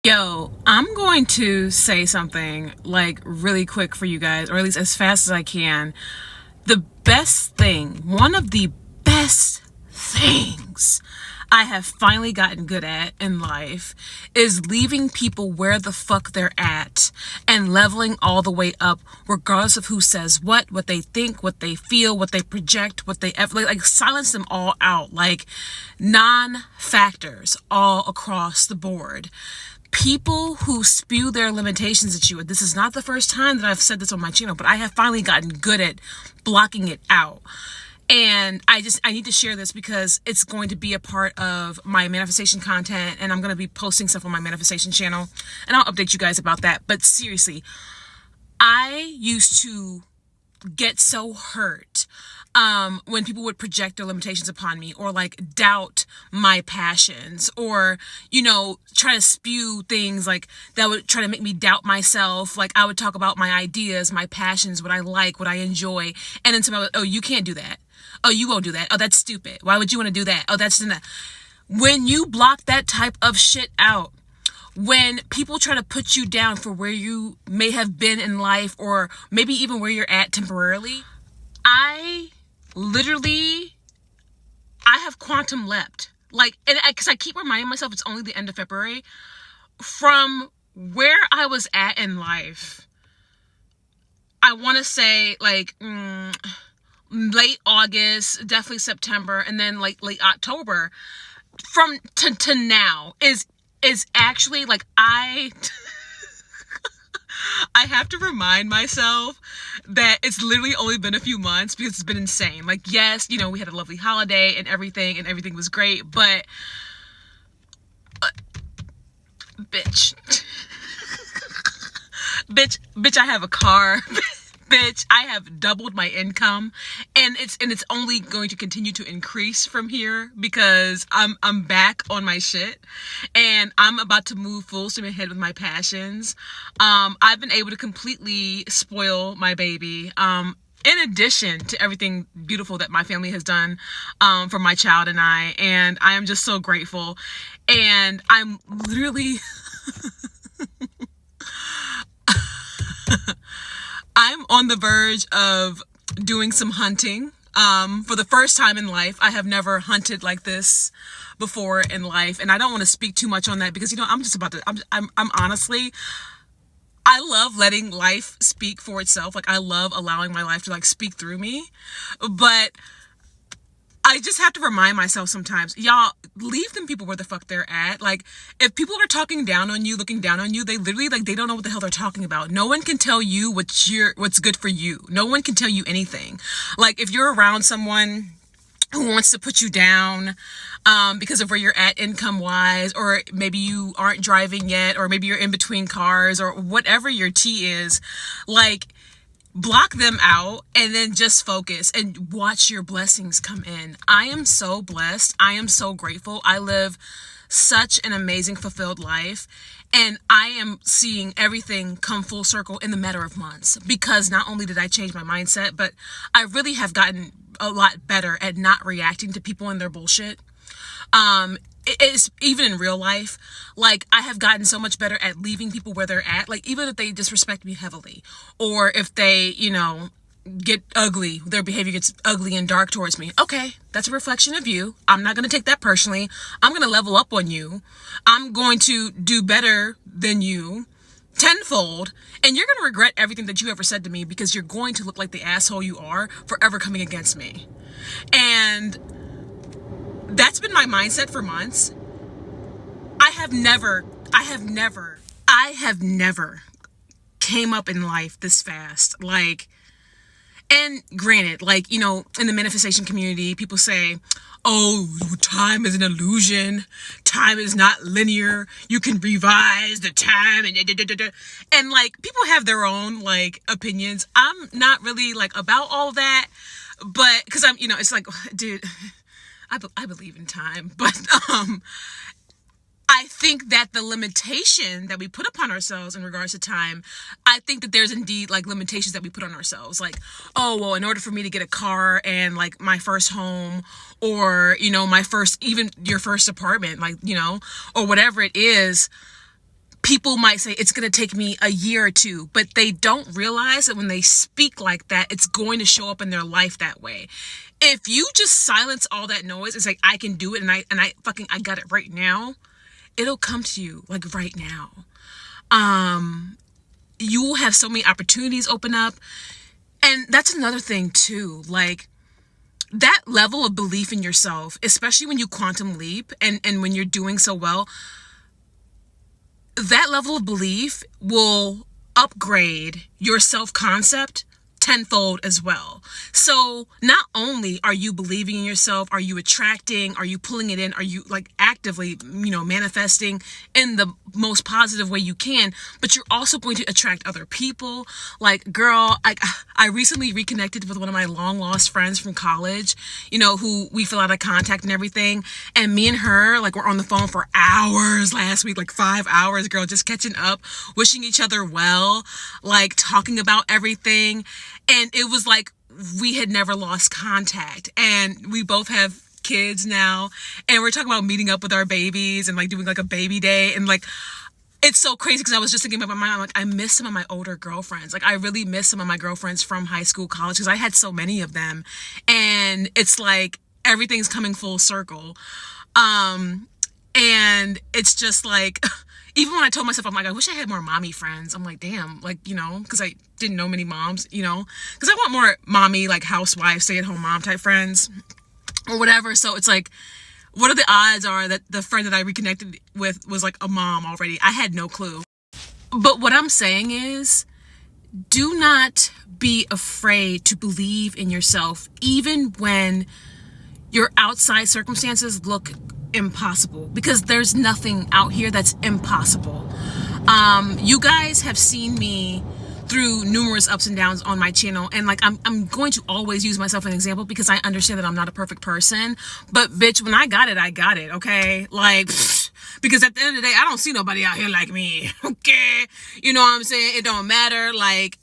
Yo, I'm going to say something like really quick for you guys, or at least as fast as I can. The best thing, one of the best things I have finally gotten good at in life is leaving people where the fuck they're at and leveling all the way up, regardless of who says what they think, what they feel, what they project, what they ever like silence them all out, like non-factors all across the board. People who spew their limitations at you, and this is not the first time that I've said this on my channel, but I have finally gotten good at blocking it out. And I need to share this because it's going to be a part of my manifestation content, and I'm going to be posting stuff on my manifestation channel, and I'll update you guys about that. But seriously, I used to get so hurt when people would project their limitations upon me, or like doubt my passions, or try to spew things like that would try to make me doubt myself. Like I would talk about my ideas, my passions, what I like, what I enjoy, and then somebody would, oh, you can't do that. Oh, you won't do that. Oh, that's stupid. Why would you want to do that? Oh, that's not. When you block that type of shit out, when people try to put you down for where you may have been in life, or maybe even where you're at temporarily, I have quantum leapt. Like, and because I keep reminding myself it's only the end of February. From where I was at in life, I want to say like late August, definitely September, and then like late October, from to now is actually like I have to remind myself that it's literally only been a few months, because it's been insane. Like, yes, we had a lovely holiday and everything was great, but bitch, bitch, I have a car. Bitch, I have doubled my income, and it's only going to continue to increase from here, because I'm back on my shit, and I'm about to move full steam ahead with my passions. I've been able to completely spoil my baby. In addition to everything beautiful that my family has done for my child and I am just so grateful. And I'm literally I'm on the verge of doing some hunting. For the first time in life. I have never hunted like this before in life, and I don't want to speak too much on that, because I'm just about to. I'm honestly, I love letting life speak for itself. Like, I love allowing my life to like speak through me, but I just have to remind myself sometimes, y'all, leave them people where the fuck they're at. Like, if people are talking down on you, looking down on you, they literally, like, they don't know what the hell they're talking about. No one can tell you what's good for you. No one can tell you anything. Like, if you're around someone who wants to put you down because of where you're at income wise, or maybe you aren't driving yet, or maybe you're in between cars, or whatever your tea is, like, block them out and then just focus and watch your blessings come in. I am so blessed. I am so grateful. I live such an amazing, fulfilled life, and I am seeing everything come full circle in the matter of months, because not only did I change my mindset, but I really have gotten a lot better at not reacting to people and their bullshit. It's even in real life, like, I have gotten so much better at leaving people where they're at. Like, even if they disrespect me heavily, or if they, get ugly, their behavior gets ugly and dark towards me. Okay, that's a reflection of you. I'm not going to take that personally. I'm going to level up on you. I'm going to do better than you tenfold, and you're going to regret everything that you ever said to me, because you're going to look like the asshole you are for ever coming against me. And that's been my mindset for months. I have never came up in life this fast. Like, and granted, like, in the manifestation community, people say, oh, time is an illusion. Time is not linear. You can revise the time. And like, people have their own, like, opinions. I'm not really, like, about all that. But, because I'm, it's like, dude, I believe in time. But I think that the limitation that we put upon ourselves in regards to time, I think that there's indeed like limitations that we put on ourselves. Like, oh, well, in order for me to get a car and like my first home, or, my first, even your first apartment, like, or whatever it is, people might say it's going to take me a year or two, but they don't realize that when they speak like that, it's going to show up in their life that way. If you just silence all that noise and say, I can do it, and I got it right now, it'll come to you like right now. You will have so many opportunities open up. And that's another thing too, like that level of belief in yourself, especially when you quantum leap and when you're doing so well, that level of belief will upgrade your self-concept tenfold as well. So not only are you believing in yourself, are you attracting, are you pulling it in, are you like actively, manifesting in the most positive way you can, but you're also going to attract other people. Like, girl, I recently reconnected with one of my long lost friends from college, who we fell out of contact and everything. And me and her, like, were on the phone for hours last week, like 5 hours, girl, just catching up, wishing each other well, like talking about everything. And it was like we had never lost contact. And we both have kids now. And we're talking about meeting up with our babies and like doing like a baby day. And like, it's so crazy because I was just thinking about my mom. Like, I miss some of my older girlfriends. Like, I really miss some of my girlfriends from high school, college, because I had so many of them. And it's like everything's coming full circle. And it's just like, even when I told myself, I'm like, I wish I had more mommy friends. I'm like, damn, like, because I didn't know many moms, because I want more mommy, like housewife, stay-at-home mom type friends or whatever. So it's like, what are the odds are that the friend that I reconnected with was like a mom already? I had no clue. But what I'm saying is, do not be afraid to believe in yourself, even when your outside circumstances look impossible, because there's nothing out here that's impossible. You guys have seen me through numerous ups and downs on my channel, and like I'm going to always use myself as an example because I understand that I'm not a perfect person, but bitch, when I got it, okay? Like, because at the end of the day, I don't see nobody out here like me, okay? You know what I'm saying? It don't matter, like,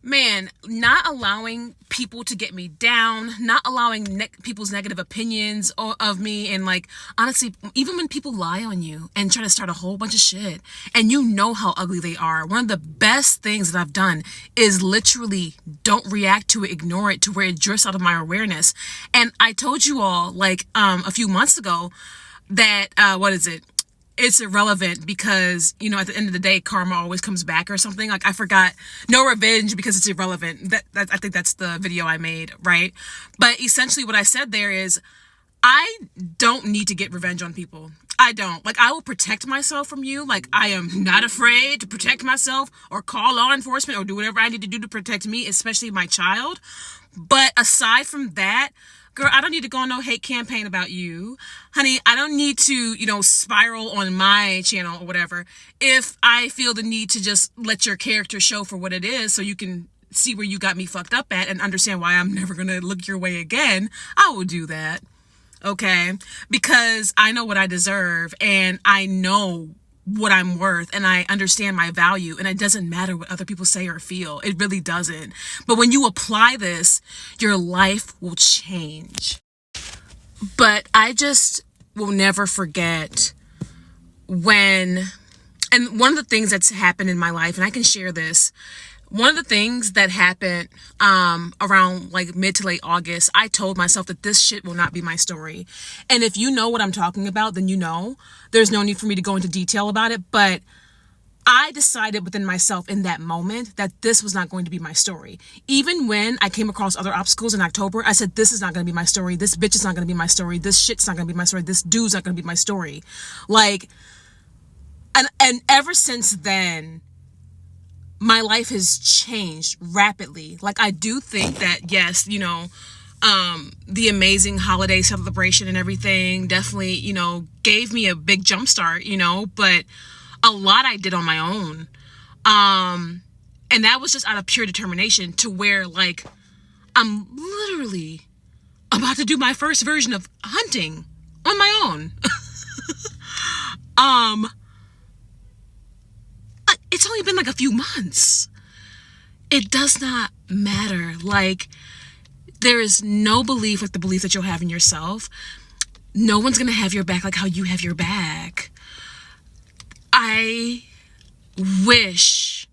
man, not allowing people to get me down, not allowing people's negative opinions of me. And like, honestly, even when people lie on you and try to start a whole bunch of shit and you know how ugly they are, one of the best things that I've done is literally don't react to it, ignore it, to where it drifts out of my awareness. And I told you all like a few months ago that, it's irrelevant because, at the end of the day, karma always comes back or something. Like, I forgot, no revenge because it's irrelevant. I think that's the video I made, right? But essentially what I said there is, I don't need to get revenge on people. I don't. Like, I will protect myself from you. Like, I am not afraid to protect myself or call law enforcement or do whatever I need to do to protect me, especially my child. But aside from that, girl, I don't need to go on no hate campaign about you. Honey, I don't need to, spiral on my channel or whatever. If I feel the need to just let your character show for what it is so you can see where you got me fucked up at and understand why I'm never going to look your way again, I will do that. Okay? Because I know what I deserve and I know what I'm worth and I understand my value, and it doesn't matter what other people say or feel. It really doesn't. But when you apply this, your life will change. But I just will never forget and one of the things that's happened in my life, and I can share this, one of the things that happened around like mid to late August, I told myself that this shit will not be my story. And if you know what I'm talking about, then there's no need for me to go into detail about it. But I decided within myself in that moment that this was not going to be my story. Even when I came across other obstacles in October, I said, this is not going to be my story. This bitch is not going to be my story. This shit's not going to be my story. This dude's not going to be my story. Like, and ever since then, my life has changed rapidly. Like, I do think that, yes, the amazing holiday celebration and everything definitely, gave me a big jump start, but a lot I did on my own. And that was just out of pure determination to where, like, I'm literally about to do my first version of hunting on my own. It's only been like a few months. It does not matter. Like, there is no belief like the belief that you'll have in yourself. No one's going to have your back like how you have your back. I wish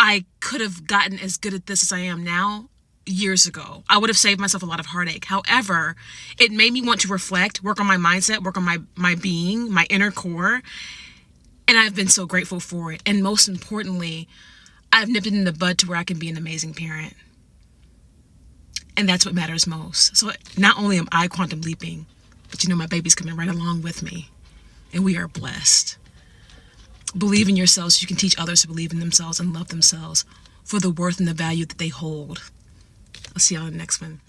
I could have gotten as good at this as I am now years ago. I would have saved myself a lot of heartache. However, it made me want to reflect, work on my mindset, work on my being, my inner core. And I've been so grateful for it. And most importantly, I've nipped it in the bud to where I can be an amazing parent. And that's what matters most. So not only am I quantum leaping, but my baby's coming right along with me. And we are blessed. Believe in yourselves so you can teach others to believe in themselves and love themselves for the worth and the value that they hold. I'll see y'all in the next one.